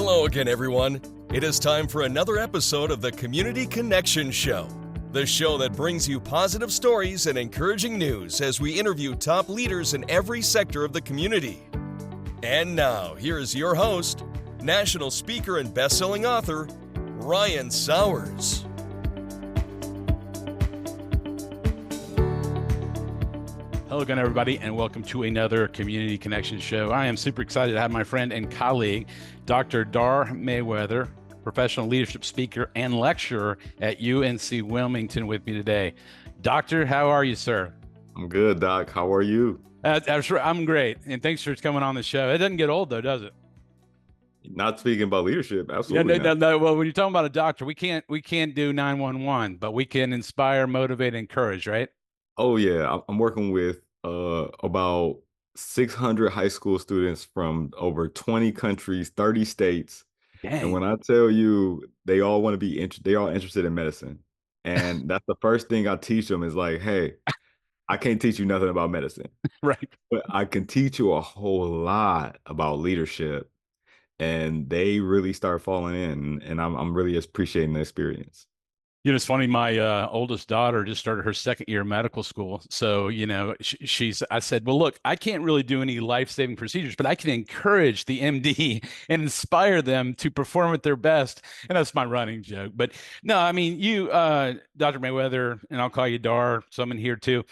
Hello again, everyone. It is time for another episode of the Community Connection Show, the show that brings you positive stories and encouraging news as we interview top leaders in every sector of the community. And now, here is your host, national speaker and best-selling author, Ryan Sauers. Hello again, everybody, and welcome to another Community Connection Show. I am super excited to have my friend and colleague, Dr. Dar Mayweather, professional leadership speaker and lecturer at UNC Wilmington with me today. Doctor, how are you, sir? I'm good, Doc. How are you? I'm great, and thanks for coming on the show. It doesn't get old, though, does it? Not speaking about leadership, absolutely. No. Well, when you're talking about a doctor, we can't do 911, but we can inspire, motivate, and encourage, right? Oh yeah, I'm working with about 600 high school students from over 20 countries, 30 states. Dang. And when I tell you, they all want to they're all interested in medicine. And that's the first thing I teach them is like, hey, I can't teach you nothing about medicine, Right. but I can teach you a whole lot about leadership. And they really start falling in, and I'm really appreciating the experience. You know, it's funny. My oldest daughter just started her second year of medical school. So, you know, I said, well, look, I can't really do any life-saving procedures, but I can encourage the MD and inspire them to perform at their best. And that's my running joke. But no, I mean, you, Dr. Mayweather, and I'll call you Dar, so I'm in here too.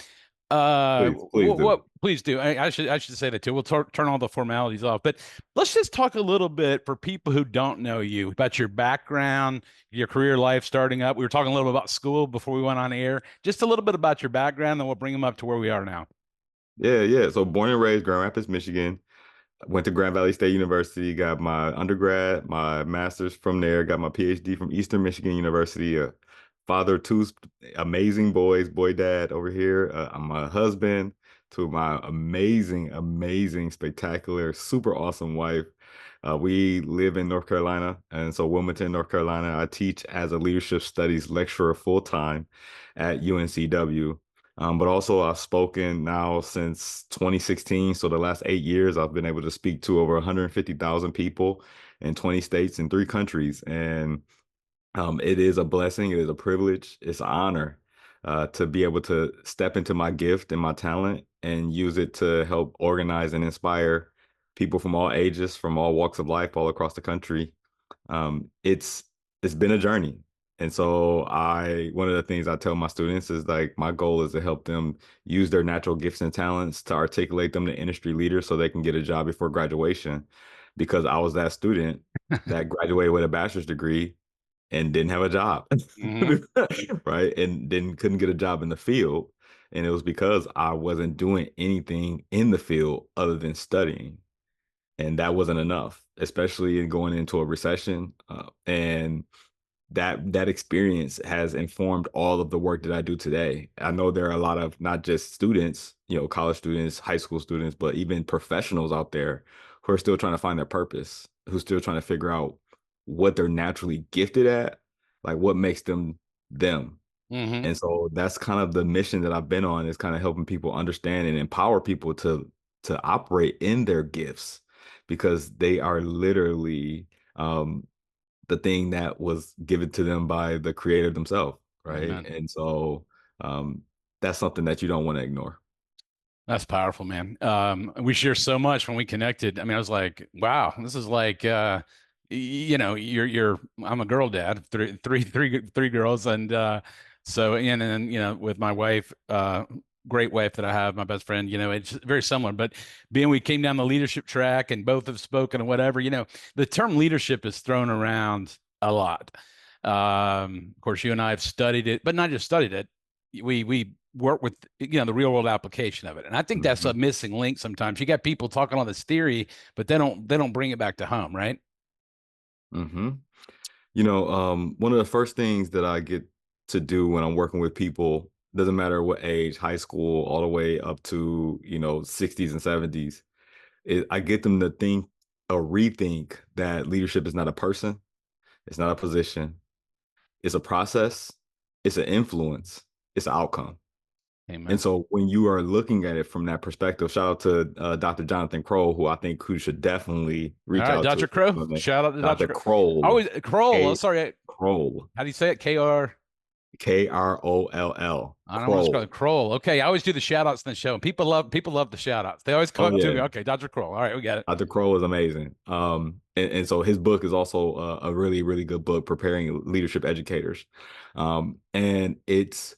Please do. I should say that too. We'll turn all the formalities off, but let's just talk a little bit for people who don't know you about your background, your career life starting up. We were talking a little bit about school before we went on air. Just a little bit about your background, then we'll bring them up to where we are now. Yeah. So born and raised Grand Rapids, Michigan. Went to Grand Valley State University, got my undergrad, my master's from there, got my PhD from Eastern Michigan University. Father of two amazing boys, boy dad over here. I'm a husband to my amazing, spectacular, super awesome wife. We live in North Carolina, and so Wilmington, North Carolina. I teach as a leadership studies lecturer full-time at UNCW. But also I've spoken now since 2016. So the last 8 years, I've been able to speak to over 150,000 people in 20 states and 3 countries. And it is a blessing. It is a privilege. It's an honor to be able to step into my gift and my talent and use it to help organize and inspire people from all ages, from all walks of life, all across the country. It's been a journey. And so one of the things I tell my students is like, my goal is to help them use their natural gifts and talents to articulate them to industry leaders so they can get a job before graduation. Because I was that student that graduated with a bachelor's degree and didn't have a job, right? And then couldn't get a job in the field. And it was because I wasn't doing anything in the field other than studying. And that wasn't enough, especially in going into a recession. And that experience has informed all of the work that I do today. I know there are a lot of not just students, college students, high school students, but even professionals out there who are still trying to find their purpose, who's still trying to figure out what they're naturally gifted at, like what makes them them. Mm-hmm. And so that's kind of the mission that I've been on, is kind of helping people understand and empower people to operate in their gifts, because they are literally the thing that was given to them by the creator themselves, right? Amen. And so that's something that you don't want to ignore. That's powerful, man. We share so much when we connected. I mean, I was like, wow, this is like I'm a girl dad, three girls. And then with my wife, great wife that I have, my best friend, it's very similar, but we came down the leadership track and both have spoken and whatever, the term leadership is thrown around a lot. Of course, you and I have studied it, but not just studied it. We work with, the real world application of it. And I think that's a missing link. Sometimes you got people talking all this theory, but they don't bring it back to home. Right. Mm-hmm. One of the first things that I get to do when I'm working with people, doesn't matter what age, high school, all the way up to, 60s and 70s, is I get them to think or rethink that leadership is not a person. It's not a position. It's a process. It's an influence. It's an outcome. And Amen. so when you are looking at it from that perspective, shout out to Dr. Jonathan Kroll, who should definitely All reach right, out Dr. to. Crow. Shout out to Dr. Dr. Crow. Kroll, Always Kroll. Oh, K sorry. Kroll, How do you say it? K-R. Kroll, I don't want to call Kroll. it Kroll. Okay, I always do the shout outs in the show, and people love the shout outs. They always come Oh up to yeah, me. Okay, Dr. Kroll. All right, we got it. Dr. Kroll is amazing. And so his book is also a really, really good book, preparing leadership educators. And it's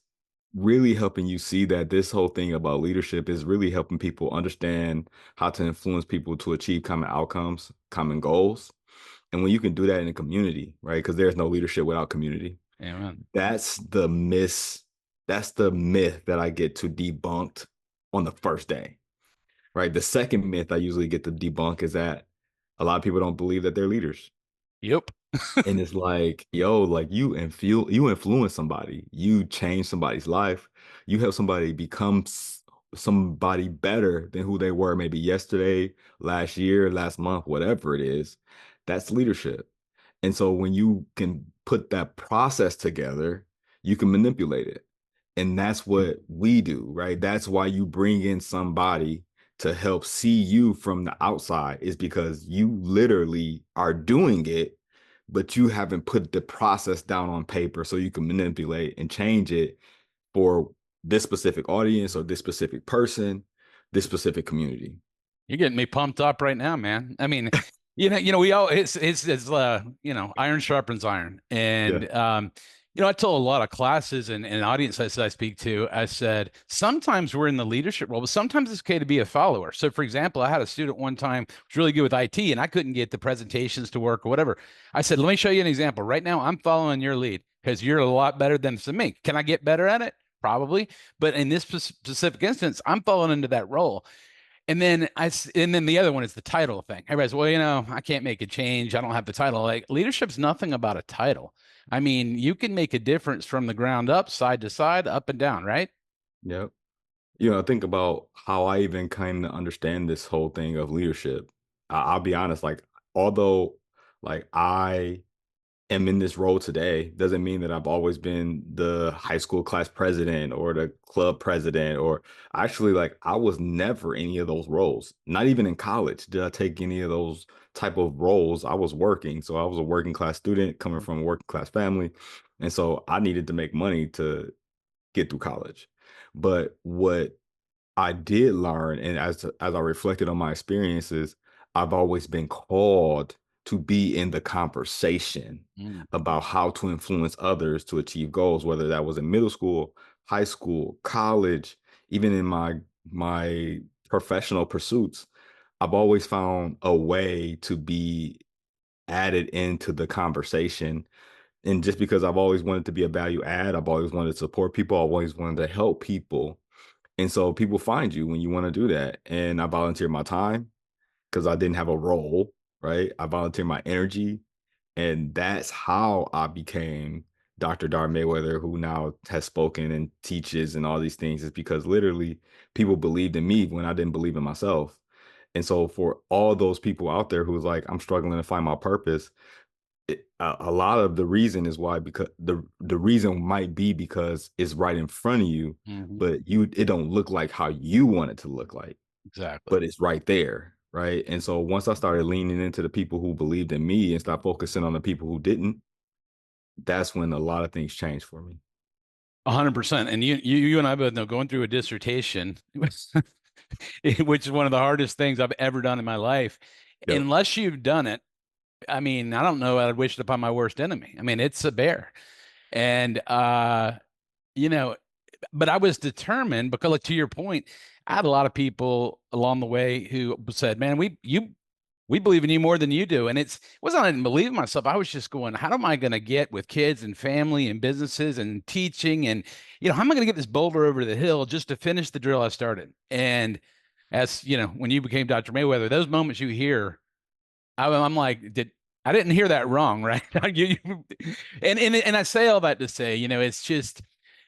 really helping you see that this whole thing about leadership is really helping people understand how to influence people to achieve common outcomes, common goals. And when you can do that in a community, right? Because there's no leadership without community. Amen. That's the that's the myth that I get to debunked on the first day. Right. The second myth I usually get to debunk is that a lot of people don't believe that they're leaders. Yep. And it's like, yo, like you influence somebody, you change somebody's life, you help somebody become somebody better than who they were maybe yesterday, last year, last month, whatever it is. That's leadership. And so when you can put that process together, you can manipulate it. And that's what we do, right? That's why you bring in somebody to help see you from the outside, is because you literally are doing it, but you haven't put the process down on paper so you can manipulate and change it for this specific audience or this specific person, this specific community. You're getting me pumped up right now, man. I mean, we all it's iron sharpens iron. Yeah. And I told a lot of classes and audiences I speak to, I said, sometimes we're in the leadership role, but sometimes it's okay to be a follower. So for example, I had a student one time who was really good with IT and I couldn't get the presentations to work or whatever. I said, let me show you an example. Right now, I'm following your lead because you're a lot better than me. Can I get better at it? Probably. But in this specific instance, I'm falling into that role. And then the other one is the title thing. Everybody's, well, I can't make a change. I don't have the title. Like, leadership's nothing about a title. I mean, you can make a difference from the ground up, side to side, up and down, right? Yep. Think about how I even came to understand this whole thing of leadership. I'll be honest, like, although like I am in this role today, doesn't mean that I've always been the high school class president or the club president, or actually, like, I was never any of those roles. Not even in college did I take any of those type of roles. I was working. So I was a working class student coming from a working class family. And so I needed to make money to get through college. But what I did learn, and as I reflected on my experiences, I've always been called to be in the conversation Mm. about how to influence others to achieve goals, whether that was in middle school, high school, college, even in my professional pursuits. I've always found a way to be added into the conversation. And just because I've always wanted to be a value add, I've always wanted to support people, I've always wanted to help people. And so people find you when you want to do that. And I volunteer my time because I didn't have a role, right? I volunteer my energy. And that's how I became Dr. Dar Mayweather, who now has spoken and teaches and all these things, is because literally people believed in me when I didn't believe in myself. And so for all those people out there who's like, I'm struggling to find my purpose, a lot of the reason is why, because the reason might be because it's right in front of you, Mm-hmm. but it don't look like how you want it to look like, Exactly. but it's right there, right? And so once I started leaning into the people who believed in me and stopped focusing on the people who didn't, that's when a lot of things changed for me. 100%. And you and I both know, going through a dissertation, which is one of the hardest things I've ever done in my life, Yep. unless you've done it. I mean, I don't know. I'd wish it upon my worst enemy. I mean, it's a bear. And, you know, but I was determined because, like, to your point, I had a lot of people along the way who said, man, we believe in you more than you do. And it wasn't, I didn't believe in myself. I was just going, how am I going to get with kids and family and businesses and teaching? And, how am I going to get this boulder over the hill just to finish the drill I started? And as when you became Dr. Mayweather, those moments you hear, I'm like, I didn't hear that wrong, right? And I say all that to say, it's just,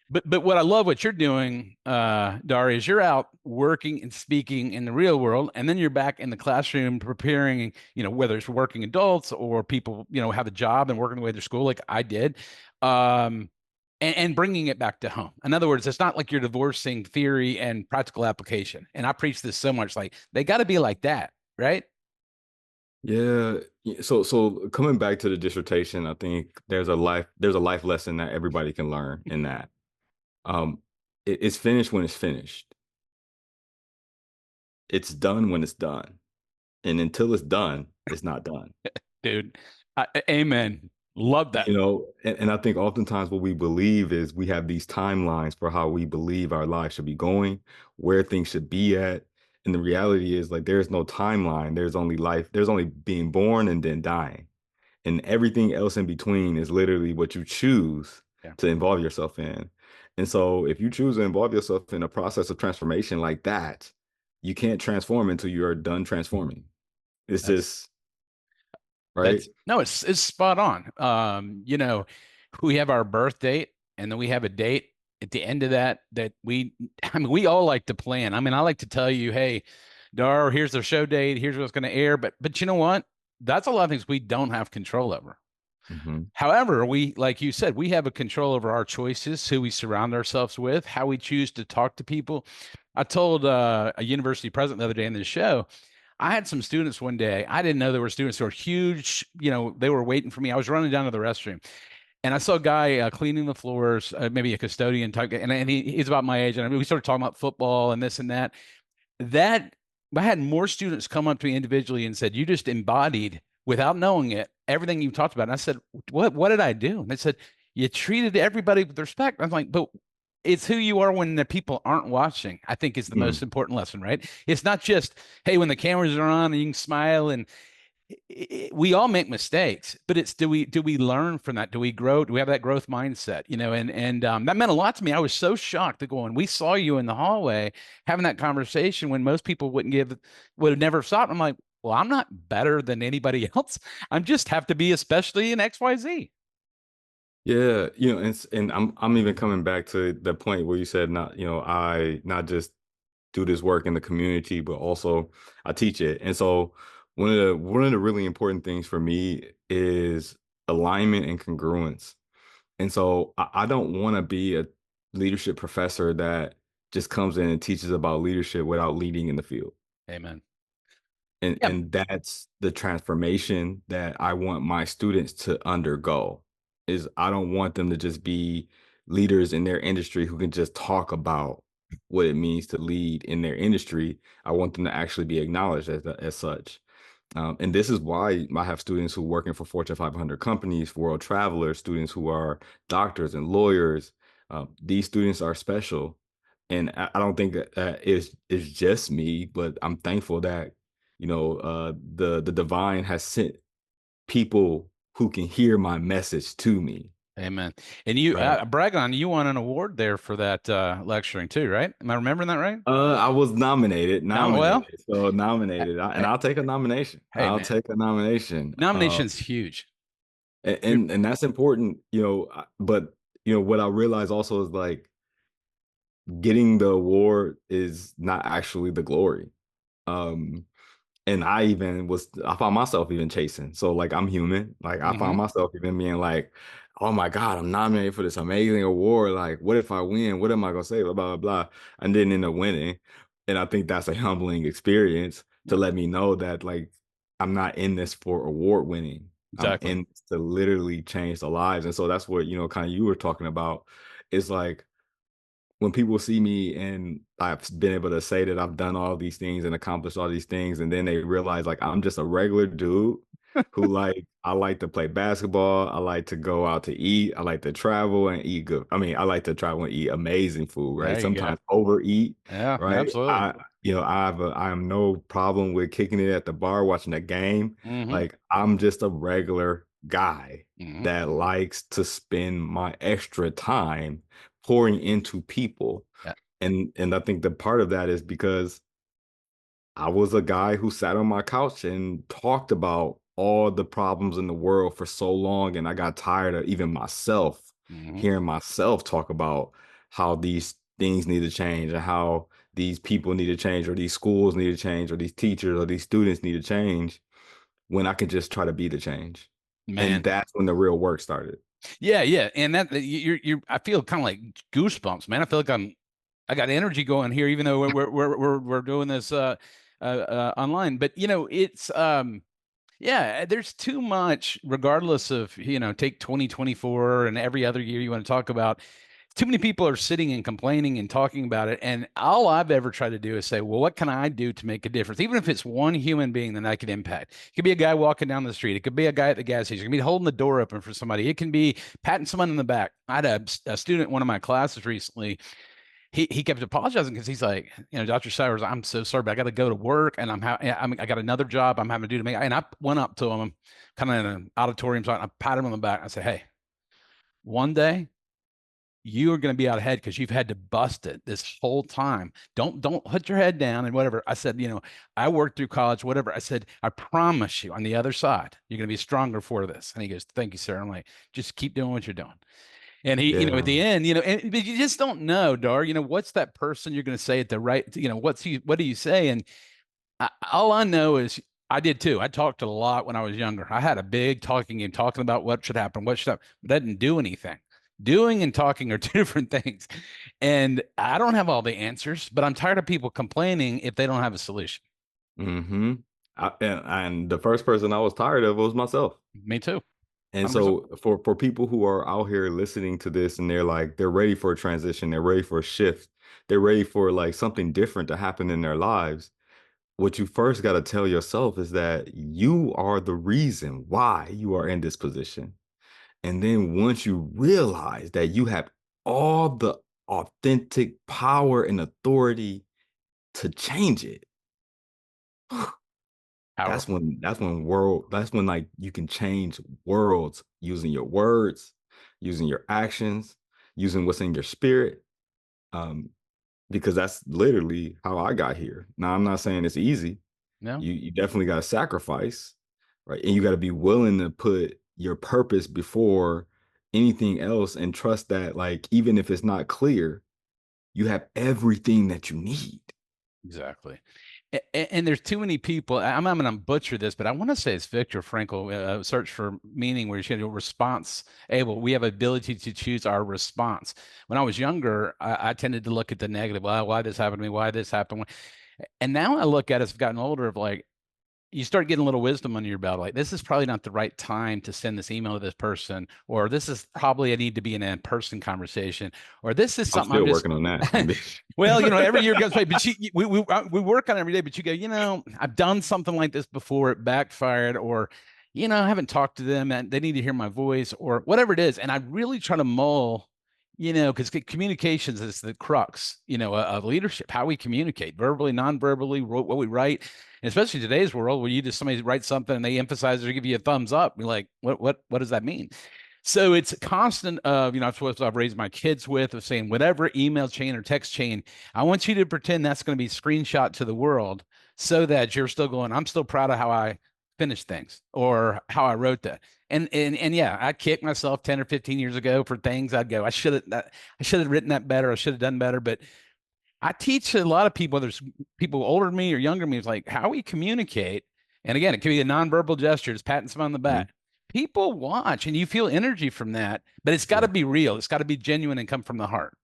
but what I love what you're doing, Dar, is you're out working and speaking in the real world, and then you're back in the classroom preparing, whether it's working adults or people, have a job and working their way through school, like I did. and bringing it back to home. In other words, it's not like you're divorcing theory and practical application. And I preach this so much, like they got to be like that, right? Yeah. So coming back to the dissertation, I think there's a life lesson that everybody can learn in that. Um, it's finished when it's finished. It's done when it's done. And until it's done, it's not done. Dude, amen. Love that. And I think oftentimes what we believe is we have these timelines for how we believe our life should be going, where things should be at. And the reality is like there's no timeline. There's only life. There's only being born and then dying. And everything else in between is literally what you choose Yeah. to involve yourself in. And so if you choose to involve yourself in a process of transformation like that, you can't transform until you are done transforming. It's That's just right. no, it's spot on. We have our birth date and then we have a date at the end of that I mean, we all like to plan. I mean, I like to tell you, hey, Dar, here's the show date, here's what's going to air. But you know what? That's a lot of things we don't have control over. Mm-hmm. However, we, like you said, we have a control over our choices, who we surround ourselves with, how we choose to talk to people. I told a university president the other day in the show, I had some students one day. I didn't know there were students who were huge. They were waiting for me. I was running down to the restroom and I saw a guy cleaning the floors, maybe a custodian type, and he's about my age. And I mean, we started talking about football and this and that. I had more students come up to me individually and said, "You just embodied, without knowing it, everything you talked about." And I said, "What did I do?" And they said, "You treated everybody with respect." I was like, "But it's who you are when the people aren't watching," I think is the most important lesson, right? It's not just, hey, when the cameras are on and you can smile, and we all make mistakes, but it's do we learn from that? Do we grow? Do we have that growth mindset? And that meant a lot to me. I was so shocked to go, and we saw you in the hallway having that conversation when most people would have never stopped. I'm like, well, I'm not better than anybody else. I'm just have to be especially in XYZ. Yeah, and I'm even coming back to the point where you said I not just do this work in the community, but also I teach it. And so one of the really important things for me is alignment and congruence. And so I don't want to be a leadership professor that just comes in and teaches about leadership without leading in the field. Amen. And Yeah. and that's the transformation that I want my students to undergo. Is I don't want them to just be leaders in their industry who can just talk about what it means to lead in their industry. I want them to actually be acknowledged as such. And this is why I have students who are working for Fortune 500 companies, world travelers, students who are doctors and lawyers. These students are special. And I don't think that it's just me, but I'm thankful that, the divine has sent people who can hear my message to me. Amen. And you, Right. brag on, you won an award there for that lecturing too, right? Am I remembering that right? I was nominated, Well, and I'll take a nomination. hey I'll man, take a nomination. nomination's huge. And that's important, but what I realize also is like getting the award is not actually the glory. Um, and I found myself even chasing. So like I'm human. Like I found Mm-hmm. myself even being like, oh my God, I'm nominated for this amazing award. Like, what if I win? What am I gonna say? Blah, blah, blah. And then end up winning. And I think that's a humbling experience to let me know that like I'm not in this for award winning. I'm Exactly. in this to literally change the lives. And so that's what, kind of you were talking about. It's like when people see me and I've been able to say that I've done all these things and accomplished all these things, and then they realize like I'm just a regular dude who I like to play basketball, I like to go out to eat, I like to travel and eat good. I mean, I like to travel and eat amazing food, right? There you go. Sometimes overeat, Yeah, right? absolutely. I have no problem with kicking it at the bar, watching a game. Mm-hmm. Like I'm just a regular guy Mm-hmm. that likes to spend my extra time pouring into people. Yeah. And I think the part of that is because I was a guy who sat on my couch and talked about all the problems in the world for so long, and I got tired of even myself Mm-hmm. hearing myself talk about how these things need to change and how these people need to change or these schools need to change or these teachers or these students need to change when I can just try to be the change. And Man, that's when the real work started. Yeah, yeah. And that you're I feel kind of like goosebumps, man. I feel like I got energy going here, even though we're doing this online. But it's yeah, there's too much, regardless of, take 2024 and every other year you want to talk about. Too many people are sitting and complaining and talking about it. And all I've ever tried to do is say, well, what can I do to make a difference? Even if it's one human being that I could impact. It could be a guy walking down the street. It could be a guy at the gas station. It could be holding the door open for somebody. It can be patting someone in the back. I had a student in one of my classes recently. He kept apologizing because he's like, Dr. Sauers, I'm so sorry, but I got to go to work and I got another job I'm having to do to make. And I went up to him, kind of in an auditorium, so I patted him on the back. I said, hey, one day you are going to be out ahead because you've had to bust it this whole time. Don't put your head down and whatever. I said, I worked through college, whatever. I said, I promise you on the other side, you're going to be stronger for this. And he goes, thank you, sir. I'm like, just keep doing what you're doing. And he, at the end, but you just don't know, Dar, what's that person you're going to say at the right, what do you say? And all I know is I did too. I talked a lot when I was younger. I had a big talking about what should happen, but that didn't do anything. Doing and talking are two different things. And I don't have all the answers, but I'm tired of people complaining if they don't have a solution. Mm-hmm. And the first person I was tired of was myself. Me too. And so for people who are out here listening to this and they're ready for a transition, they're ready for a shift, they're ready for like something different to happen in their lives, what you first got to tell yourself is that you are the reason why you are in this position. And then once you realize that you have all the authentic power and authority to change it, that's when like you can change worlds using your words, using your actions, using what's in your spirit. Because that's literally how I got here. Now, I'm not saying it's easy. No. You definitely got to sacrifice, right? And you got to be willing to put your purpose before anything else and trust that, like, even if it's not clear, you have everything that you need. Exactly. And there's too many people. I'm going to butcher this, but I want to say it's Viktor Frankl, Search for Meaning, where you should do response able. We have ability to choose our response. When I was younger, I tended to look at the negative. Well, why this happened to me? Why this happened? And now I look at it, as I've gotten older, of like, you start getting a little wisdom under your belt. Like, this is probably not the right time to send this email to this person, or this is probably I need to be in a in-person conversation, or this is something I'm still working on that. Well, every year goes by, but we work on it every day. But you go, I've done something like this before, it backfired, or I haven't talked to them and they need to hear my voice, or whatever it is. And I really try to mull, because communications is the crux, of leadership, how we communicate verbally, non-verbally, what we write. And especially today's world where somebody writes something and they emphasize or give you a thumbs up. You're like, what does that mean? So it's a constant of, that's what I've raised my kids with, of saying whatever email chain or text chain, I want you to pretend that's going to be screenshot to the world so that you're still going, I'm still proud of how I finished things or how I wrote that. And yeah, I kicked myself 10 or 15 years ago for things I'd go, I should have written that better. I should have done better. But I teach a lot of people, there's people older than me or younger than me, it's like how we communicate. And again, it can be a nonverbal gesture, just patting someone on the back. People watch and you feel energy from that, but it's got to be real. It's got to be genuine and come from the heart.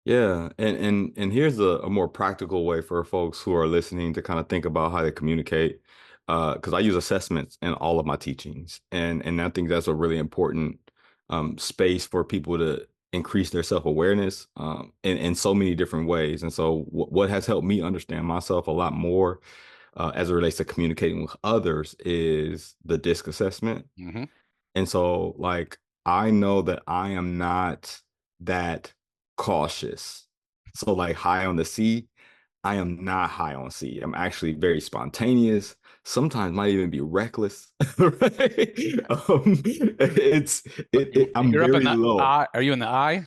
Yeah. And here's a more practical way for folks who are listening to kind of think about how they communicate. Because I use assessments in all of my teachings. And I think that's a really important space for people to increase their self-awareness in so many different ways. And so what has helped me understand myself a lot more as it relates to communicating with others is the DISC assessment. Mm-hmm. And so, like, I know that I am not that cautious. So, like, high on the C, I am not high on C. I'm actually very spontaneous. Sometimes might even be reckless. Right? I'm You're very up in the low. I. Are you in the I?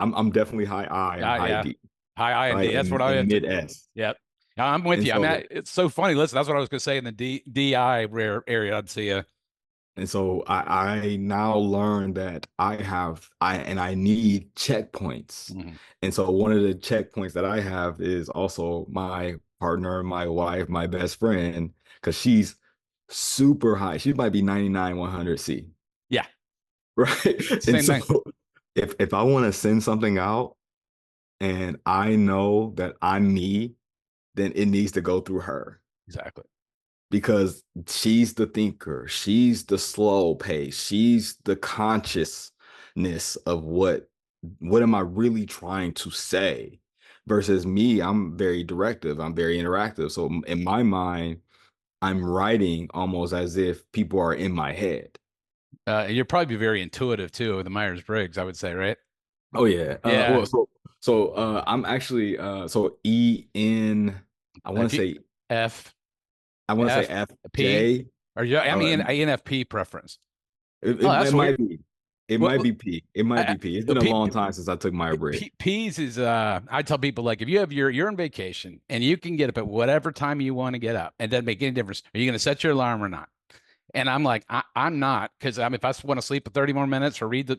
I'm definitely high I and high D. High I and D. That's what I am. Mid S. Yep. I'm with you. So, I mean, it's so funny. Listen, that's what I was going to say in the DI rare area. I'd see you. And so I now learn that I need checkpoints. Mm-hmm. And so one of the checkpoints that I have is also my partner, my wife, my best friend, because she's super high. She might be 99, 100 C. Yeah. right? And Same so thing. if I want to send something out and I know that I'm me, then it needs to go through her Exactly. because she's the thinker, she's the slow pace, she's the consciousness of what am I really trying to say versus me. I'm very directive, I'm very interactive. So in my mind, I'm writing almost as if people are in my head. You're probably very intuitive too with the Myers-Briggs, I would say, right? Oh yeah. Yeah. I'm actually so EN, I want If to you say F I want to say F P FJ. or you, I Oh, mean INFP preference. it, Oh, it, that's it weird. might be. It What, might be P. It might be P. It's the been a P, long time since I took my break. P's is I tell people like if you have you're on vacation and you can get up at whatever time you want to get up, it doesn't make any difference. Are you going to set your alarm or not? And I'm like, I'm not because if I want to sleep for 30 more minutes or read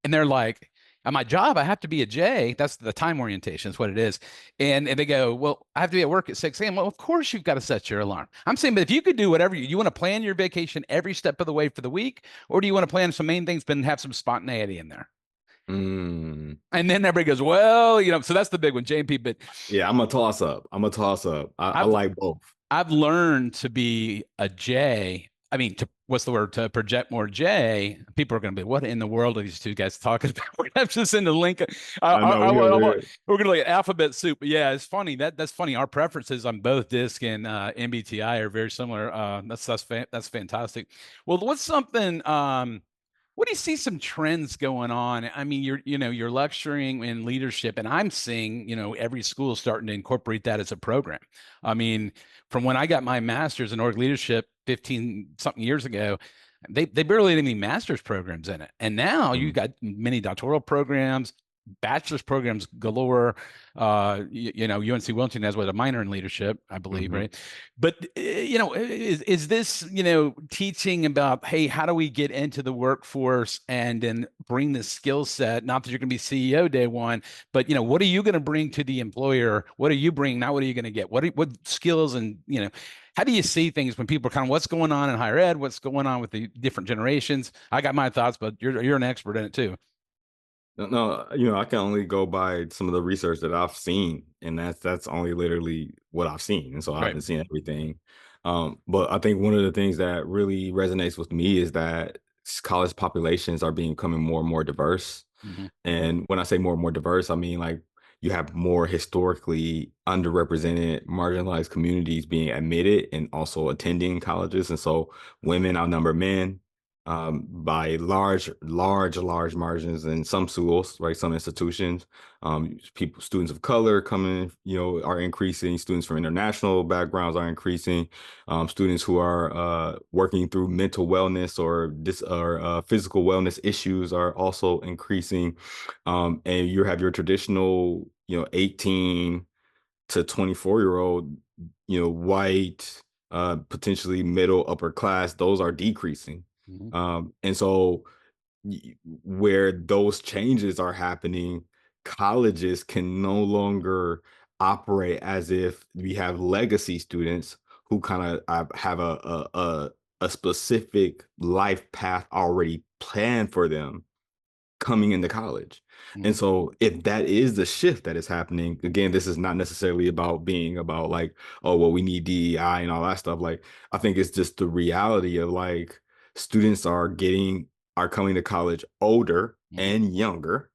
and they're like, at my job, I have to be a J. That's the time orientation, is what it is. And they go, well, I have to be at work at 6 a.m. Well, of course you've got to set your alarm. I'm saying, but if you could do whatever you want to plan your vacation every step of the way for the week, or do you want to plan some main things but have some spontaneity in there? Mm. And then everybody goes, well, so that's the big one, JP. But Yeah, I'm a toss up. I'm a toss up. I I've like both. I've learned to be a J. I mean, what's the word? To project more J. People are going to be, what in the world are these two guys talking about? We're going to have to send a link. I know we over here. We're going to look at alphabet soup. But yeah, it's funny. That's funny. Our preferences on both DISC and MBTI are very similar. That's fantastic. Well, what's something? What do you see some trends going on? I mean, you're lecturing in leadership, and I'm seeing, every school starting to incorporate that as a program. I mean, from when I got my master's in org leadership 15 something years ago, they barely had any master's programs in it. And now you Mm. got many doctoral programs, bachelor's programs galore. UNC Wilmington has a minor in leadership, I believe, Mhm. right? But is this teaching about, hey, how do we get into the workforce and then bring the skill set? Not that you're going to be CEO day one, but what are you going to bring to the employer? What are you bringing? Not what are you going to get? What skills and how do you see things when people are kind of what's going on in higher ed? What's going on with the different generations? I got my thoughts, but you're an expert in it too. No, I can only go by some of the research that I've seen, and that's only literally what I've seen, and so I Right. haven't seen everything. But I think one of the things that really resonates with me is that college populations are becoming more and more diverse. Mm-hmm. And when I say more and more diverse, I mean like you have more historically underrepresented, marginalized communities being admitted and also attending colleges. And so women outnumber men by large margins in some schools, right? Some institutions. Students of color coming, are increasing. Students from international backgrounds are increasing. Students who are working through mental wellness or physical wellness issues are also increasing. And you have your traditional, 18 to 24-year-old, white, potentially middle upper class, those are decreasing. Mm-hmm. And so where those changes are happening, colleges can no longer operate as if we have legacy students who kind of have a specific life path already planned for them coming into college. And Mm-hmm. so if that is the shift that is happening, again, this is not necessarily about being about like, oh, well, we need DEI and all that stuff. Like, I think it's just the reality of like students are coming to college older Mm-hmm. and younger,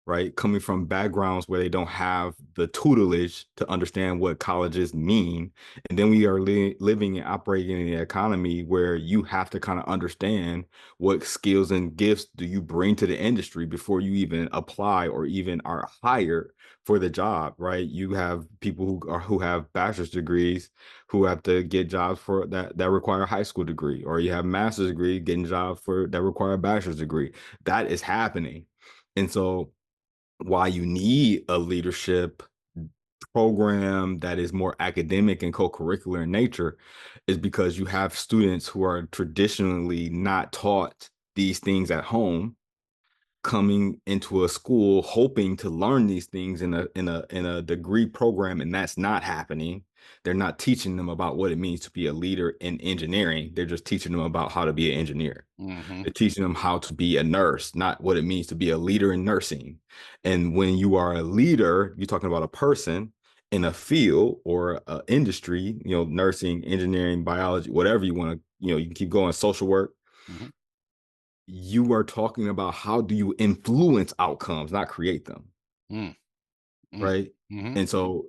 right? Coming from backgrounds where they don't have the tutelage to understand what colleges mean. And then we are living and operating in an economy where you have to kind of understand what skills and gifts do you bring to the industry before you even apply or even are hired for the job, right? You have people who have bachelor's degrees who have to get jobs for that require a high school degree, or you have master's degree getting jobs for that require a bachelor's degree. That is happening. And so why you need a leadership program that is more academic and co-curricular in nature is because you have students who are traditionally not taught these things at home coming into a school hoping to learn these things in a degree program, and that's not happening. they're not teaching them about what it means to be a leader in engineering. They're just teaching them about how to be an engineer. They're teaching them how to be a nurse, not what it means to be a leader in nursing. And when you are a leader, you're talking about a person in a field or an industry, nursing, engineering, biology, whatever you want to, you can keep going, social work. You are talking about how do you influence outcomes, not create them. Right. And so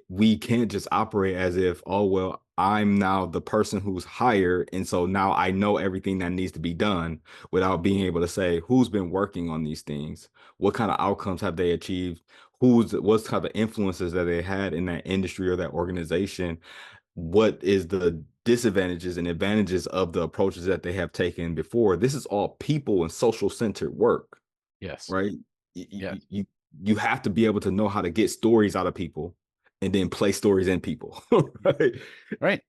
we can't just operate as if, oh, well, I'm now the person who's hired. And so now I know everything that needs to be done, without being able to say who's been working on these things, what kind of outcomes have they achieved, what type of influences that they had in that industry or that organization, what is the disadvantages and advantages of the approaches that they have taken before. This is all people and social centered work. Yes. Right. Yeah. You have to be able to know how to get stories out of people and then play stories in people. Right.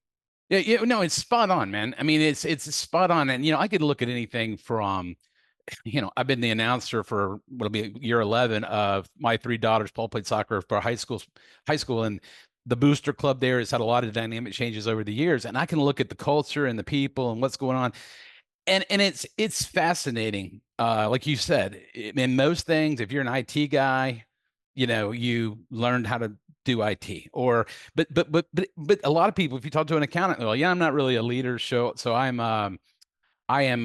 Yeah. No, it's spot on, man. I mean, it's spot on. And, I could look at anything from, I've been the announcer for what'll be year 11 of my 3 daughters. Paul played soccer for high school, and the booster club there has had a lot of dynamic changes over the years. And I can look at the culture and the people and what's going on. And it's fascinating. Like you said, in most things, if you're an IT guy, you learned how to do IT. But a lot of people, if you talk to an accountant, well, yeah, I'm not really a leader, so I am,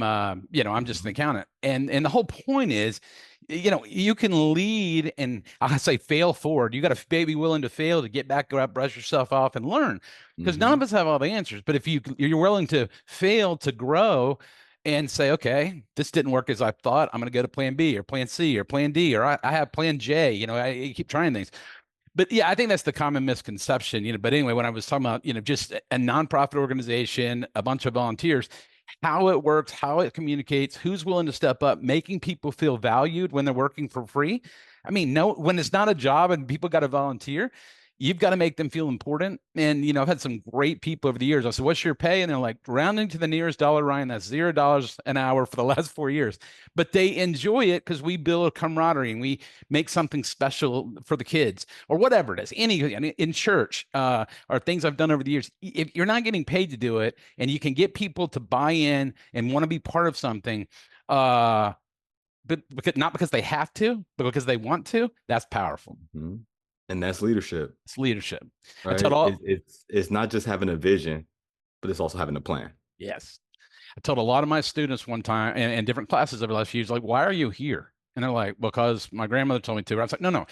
I'm just an accountant. And the whole point is, you can lead, and I say fail forward. You got to be willing to fail, to get back, go out, brush yourself off and learn, because none of us have all the answers. But if you're willing to fail, to grow and say, okay, this didn't work as I thought, I'm going to go to plan B or plan C or plan D, or I have plan J, I keep trying things. But yeah, I think that's the common misconception, but anyway, when I was talking about, just a nonprofit organization, a bunch of volunteers, how it works, how it communicates, who's willing to step up, making people feel valued when they're working for free. I mean, no, when it's not a job and people got to volunteer, you've got to make them feel important. And, I've had some great people over the years. I said, what's your pay? And they're like, rounding to the nearest dollar, Ryan, that's $0 an hour for the last 4 years. But they enjoy it because we build a camaraderie and we make something special for the kids or whatever it is. In church or things I've done over the years. If you're not getting paid to do it and you can get people to buy in and want to be part of something, but not because they have to, but because they want to, that's powerful. And that's leadership. It's leadership. Right? It's not just having a vision, but it's also having a plan. Yes. I told a lot of my students one time in different classes over the last few years, like, why are you here? And they're like, because my grandmother told me to. I was like, no.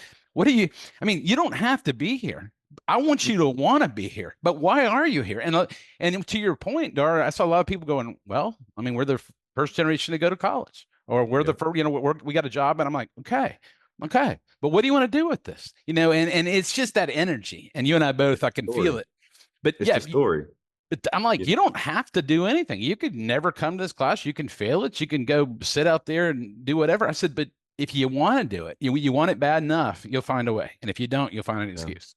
You don't have to be here. I want you to want to be here, but why are you here? And to your point, Dar, I saw a lot of people going, well, we're the first generation to go to college, or we're the first, we got a job. And I'm like, okay, but what do you want to do with this? And it's just that energy, and you and I both, I can feel it. But it's the story. But I'm like, you don't have to do anything. You could never come to this class. You can fail it. You can go sit out there and do whatever. I said, but if you want to do it, you want it bad enough, you'll find a way. And if you don't, you'll find an excuse.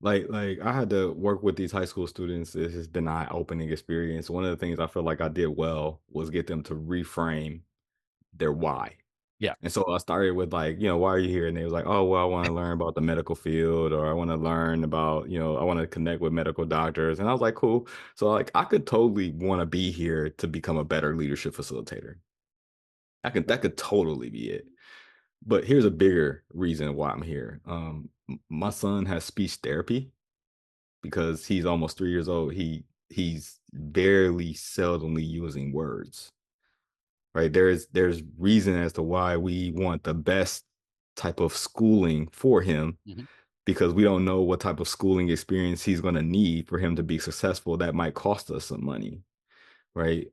Like I had to work with these high school students. This has been an eye-opening experience. One of the things I feel like I did well was get them to reframe their why. Yeah. And so I started with like, why are you here? And they was like, oh, well, I want to learn about the medical field, or I want to learn about, I want to connect with medical doctors. And I was like, cool. So like, I could totally want to be here to become a better leadership facilitator. That could totally be it. But here's a bigger reason why I'm here. My son has speech therapy because he's almost 3 years old. He's barely seldomly using words. Right. There's reason as to why we want the best type of schooling for him, because we don't know what type of schooling experience he's going to need for him to be successful. That might cost us some money. Right.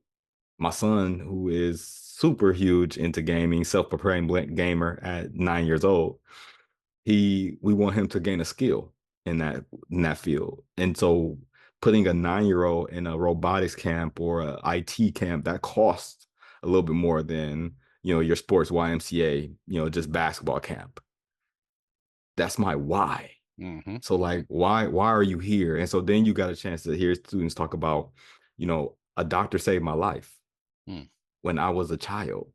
My son, who is super huge into gaming, self-proclaimed gamer at 9 years old, we want him to gain a skill in that field. And so putting a 9-year-old in a robotics camp or a IT camp, that costs a little bit more than, your sports YMCA, just basketball camp. That's my why. So like, why are you here? And so then you got a chance to hear students talk about, a doctor saved my life when I was a child.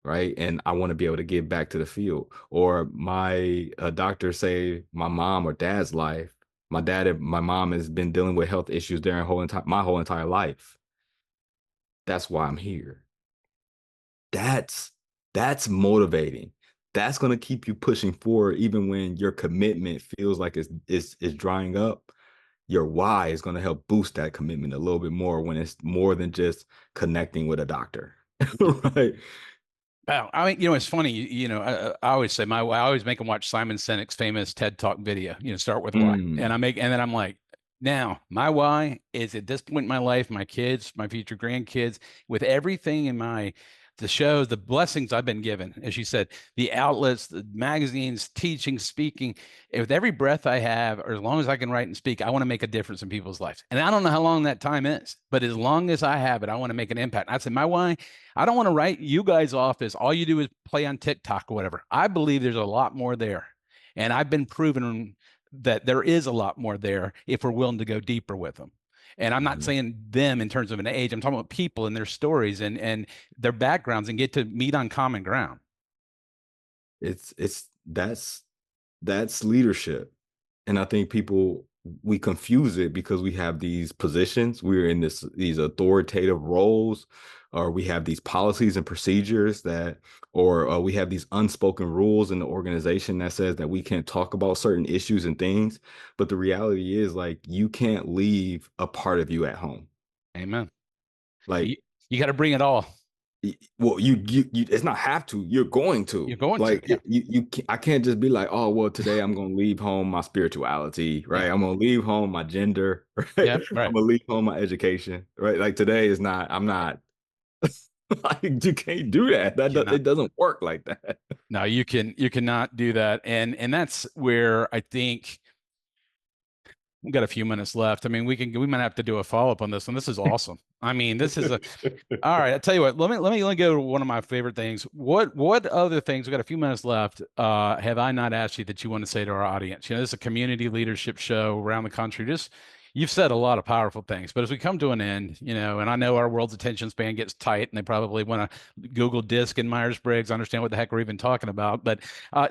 Right. And I want to be able to get back to the field. Or my doctor saved my mom or dad's life My dad and my mom has been dealing with health issues their my whole entire life. That's why I'm here. That's motivating. That's going to keep you pushing forward even when your commitment feels like it's drying up. Your why is going to help boost that commitment a little bit more when it's more than just connecting with a doctor. Right. Wow. I mean, you know, it's funny, I always say I always make them watch Simon Sinek's famous TED Talk video, start with why. And then I'm like, now my why is at this point in my life, my kids, my future grandkids, with everything in the shows, the blessings I've been given, as you said, the outlets, the magazines, teaching, speaking, with every breath I have, or as long as I can write and speak, I want to make a difference in people's lives. And I don't know how long that time is, but as long as I have it, I want to make an impact. I said, my why, I don't want to write you guys off as all you do is play on TikTok or whatever. I believe there's a lot more there. And I've been proven that there is a lot more there if we're willing to go deeper with them. And I'm not saying them in terms of an age. I'm talking about people and their stories and their backgrounds, and get to meet on common ground. That's leadership. And I think we confuse it because we have these positions. We're in these authoritative roles, or we have these policies and procedures or we have these unspoken rules in the organization that says that we can't talk about certain issues and things. But the reality is, like, you can't leave a part of you at home. Amen. Like, you got to bring it all. Well, you it's not have to. You're going to. You're going like to. Yeah. I can't just be like, oh well, today I'm gonna leave home my spirituality, right? Yeah. I'm gonna leave home my gender, right? Yeah, right. I'm gonna leave home my education, right? Like today is not. I'm not. Like, you can't do that. It doesn't work like that. No, you cannot do that, and that's where I think we've got a few minutes left. I mean, we might have to do a follow-up on this one. This is awesome. I mean, this is all right. I'll tell you what, let me go to one of my favorite things. What other things, we've got a few minutes left, have I not asked you that you want to say to our audience? This is a community leadership show around the country. You've said a lot of powerful things, but as we come to an end, and I know our world's attention span gets tight and they probably want to Google DISC and Myers-Briggs, understand what the heck we're even talking about. But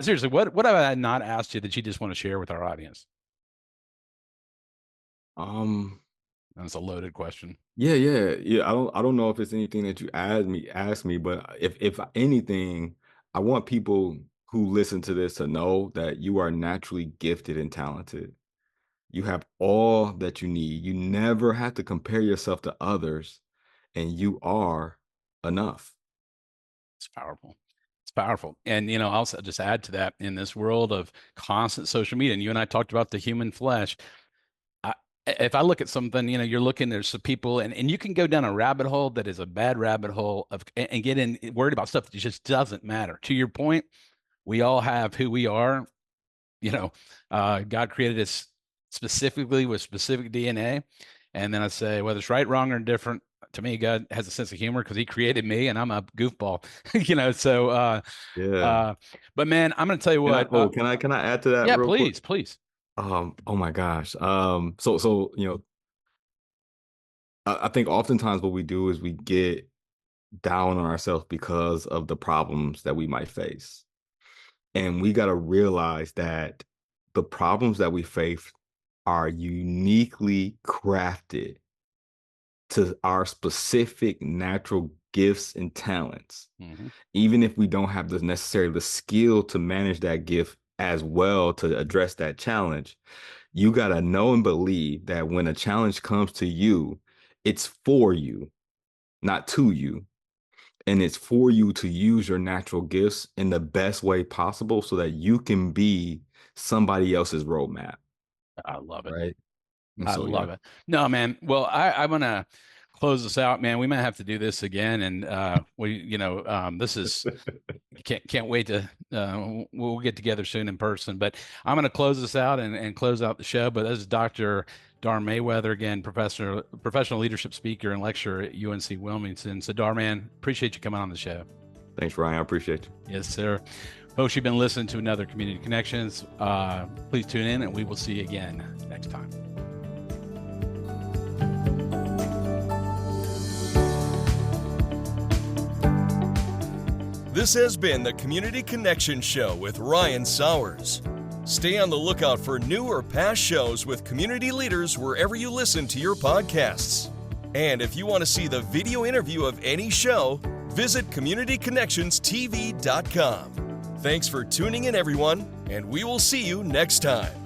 seriously, what have I not asked you that you just want to share with our audience? That's a loaded question. Yeah. I don't know if it's anything that you asked me, but if anything, I want people who listen to this to know that you are naturally gifted and talented. You have all that you need. You never have to compare yourself to others, and you are enough. It's powerful. It's powerful. And, I'll also just add to that, in this world of constant social media, and you and I talked about the human flesh. If I look at something, you're looking, there's some people, and you can go down a rabbit hole that is a bad rabbit hole and get in worried about stuff that just doesn't matter. To your point, we all have who we are. God created us specifically with specific DNA. And then I say, whether it's right, wrong, or indifferent, to me, God has a sense of humor because he created me and I'm a goofball, so, Yeah. But man, I'm going to tell you what. Can I add to that? Yeah, real please, quick? please. Oh my gosh. So, I think oftentimes what we do is we get down on ourselves because of the problems that we might face. And we got to realize that the problems that we face are uniquely crafted to our specific natural gifts and talents. Mm-hmm. Even if we don't have necessarily the skill to manage that gift as well to address that challenge, you got to know and believe that when a challenge comes to you, it's for you, not to you. And it's for you to use your natural gifts in the best way possible so that you can be somebody else's roadmap. I love it. Right. I love it. No, man. Well, I'm going to close this out, man. We might have to do this again. And this is, can't wait to, we'll get together soon in person, but I'm going to close this out and close out the show. But this is Dr. Dar Mayweather, again, professional leadership speaker and lecturer at UNC Wilmington. So Dar, man, appreciate you coming on the show. Thanks, Ryan. I appreciate you. Yes, sir. Folks, you've been listening to another Community Connections. Please tune in and we will see you again next time. This has been the Community Connection Show with Ryan Sauers. Stay on the lookout for new or past shows with community leaders wherever you listen to your podcasts. And if you want to see the video interview of any show, visit communityconnectionstv.com. Thanks for tuning in, everyone, and we will see you next time.